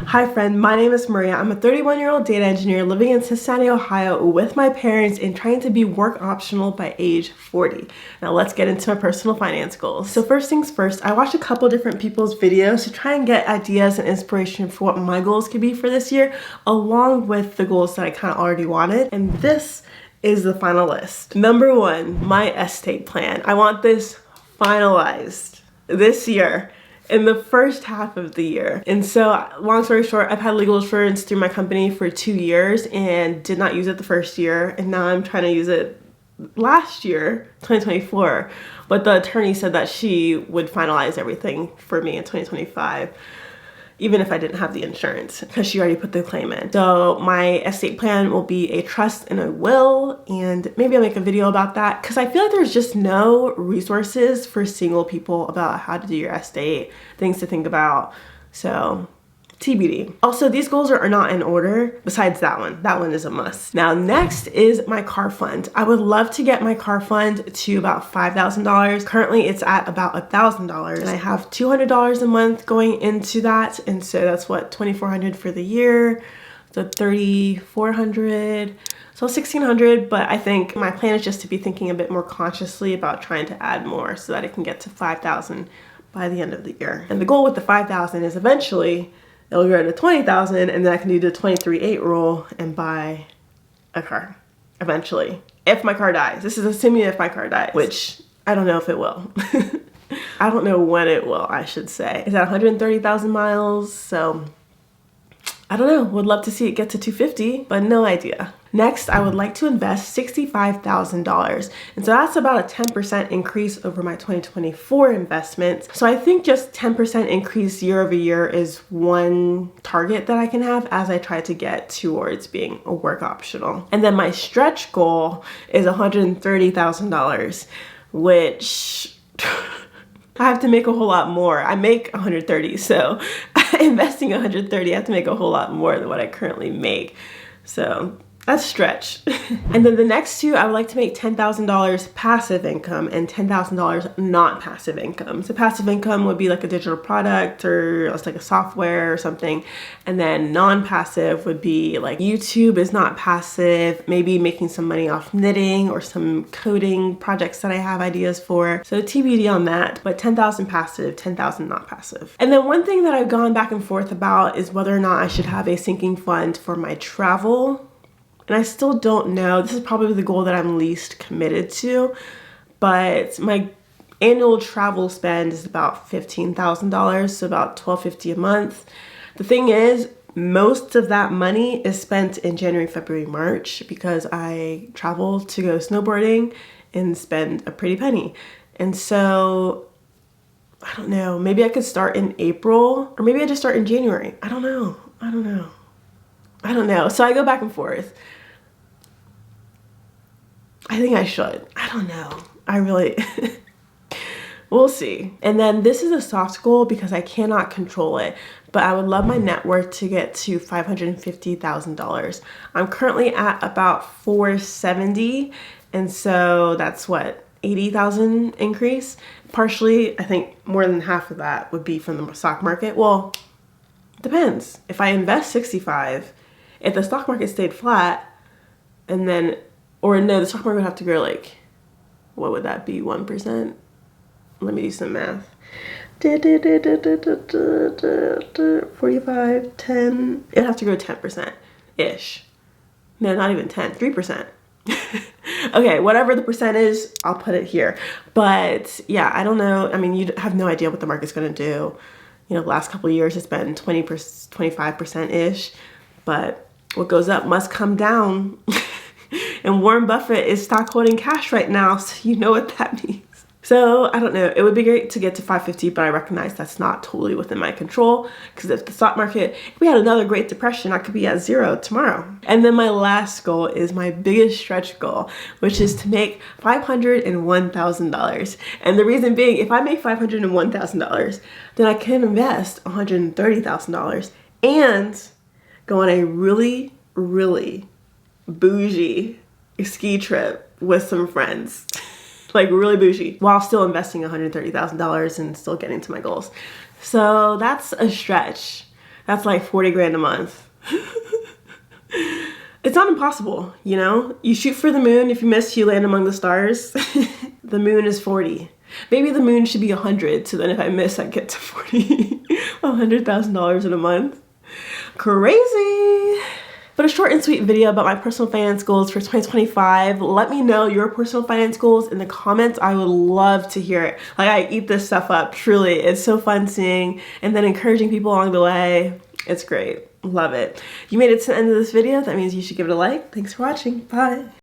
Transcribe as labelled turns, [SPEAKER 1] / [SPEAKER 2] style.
[SPEAKER 1] Hi friend, my name is Maria. I'm a 31-year-old data engineer living in Cincinnati, Ohio with my parents and trying to be work optional by age 40. Now let's get into my personal finance goals. So first things first, I watched a couple different people's videos to try and get ideas and inspiration for what my goals could be for this year, along with the goals that I kind of already wanted. And this is the final list. Number 1, my estate plan. I want this finalized this year, in the first half of the year. And so long story short, I've had legal insurance through my company for 2 years and did not use it the first year. And now I'm trying to use it last year, 2024. But the attorney said that she would finalize everything for me in 2025. Even if I didn't have the insurance, because she already put the claim in. So my estate plan will be a trust and a will, and maybe I'll make a video about that, because I feel like there's just no resources for single people about how to do your estate, things to think about. So TBD. Also, these goals are not in order besides that one. That one is a must. Now, next is my car fund. I would love to get my car fund to about $5,000. Currently, it's at about $1,000, and I have $200 a month going into that, and so that's what, $2,400 for the year, so $3,400. So $1,600, but I think my plan is just to be thinking a bit more consciously about trying to add more so that I can get to $5,000 by the end of the year. And the goal with the $5,000 is eventually it'll go to $20,000, and then I can do the 23/8 rule and buy a car eventually. If my car dies. This is assuming if my car dies, which I don't know if it will. I don't know when it will, I should say. It's at 130,000 miles, so I don't know. Would love to see it get to 250, but no idea. Next, I would like to invest $65,000. And so that's about a 10% increase over my 2024 investments. So I think just 10% increase year over year is one target that I can have as I try to get towards being a work optional. And then my stretch goal is $130,000, which I have to make a whole lot more. I make 130, so investing 130, I have to make a whole lot more than what I currently make. So that's stretch. And then the next two, I would like to make $10,000 passive income and $10,000 not passive income. So passive income would be like a digital product or it's like a software or something. And then non-passive would be like YouTube is not passive, maybe making some money off knitting or some coding projects that I have ideas for. So TBD on that, but 10,000 passive, 10,000 not passive. And then one thing that I've gone back and forth about is whether or not I should have a sinking fund for my travel. And I still don't know. This is probably the goal that I'm least committed to, but my annual travel spend is about $15,000, so about $1,250 a month. The thing is, most of that money is spent in January, February, March because I travel to go snowboarding and spend a pretty penny. And so I don't know, maybe I could start in April or maybe I just start in January. I don't know. So I go back and forth. I think I should. I don't know. I really, we'll see. And then this is a soft goal because I cannot control it, but I would love my net worth to get to $550,000. I'm currently at about 470, and so that's what, 80,000 increase. Partially, I think more than half of that would be from the stock market. Well, depends. If I invest 65, if the stock market stayed flat, and then, or no, the stock market would have to grow like, what would that be, 1%? Let me do some math. 45, 10, it'd have to grow 10%-ish. No, not even 10, 3%. Okay, whatever the percent is, I'll put it here. But yeah, I don't know. I mean, you have no idea what the market's gonna do. You know, the last couple of years it's been 20%, 25%-ish, but what goes up must come down. And Warren Buffett is stock holding cash right now, so you know what that means. So I don't know, it would be great to get to 550, but I recognize that's not totally within my control, because if the stock market, if we had another Great Depression, I could be at zero tomorrow. And then my last goal is my biggest stretch goal, which is to make $501,000. And the reason being, if I make $501,000, then I can invest $130,000 and go on a really, really bougie ski trip with some friends. Like really bougie, while still investing $130,000 and still getting to my goals. So that's a stretch. That's like 40 grand a month. It's not impossible, you know? You shoot for the moon. If you miss, you land among the stars. The moon is 40. Maybe the moon should be 100, so then if I miss, I get to 40. $100,000 in a month. Crazy. But a short and sweet video about my personal finance goals for 2025. Let me know your personal finance goals in the comments. I would love to hear it. Like, I eat this stuff up, truly. It's so fun seeing and then encouraging people along the way. It's great. Love it. You made it to the end of this video. That means you should give it a like. Thanks for watching. Bye.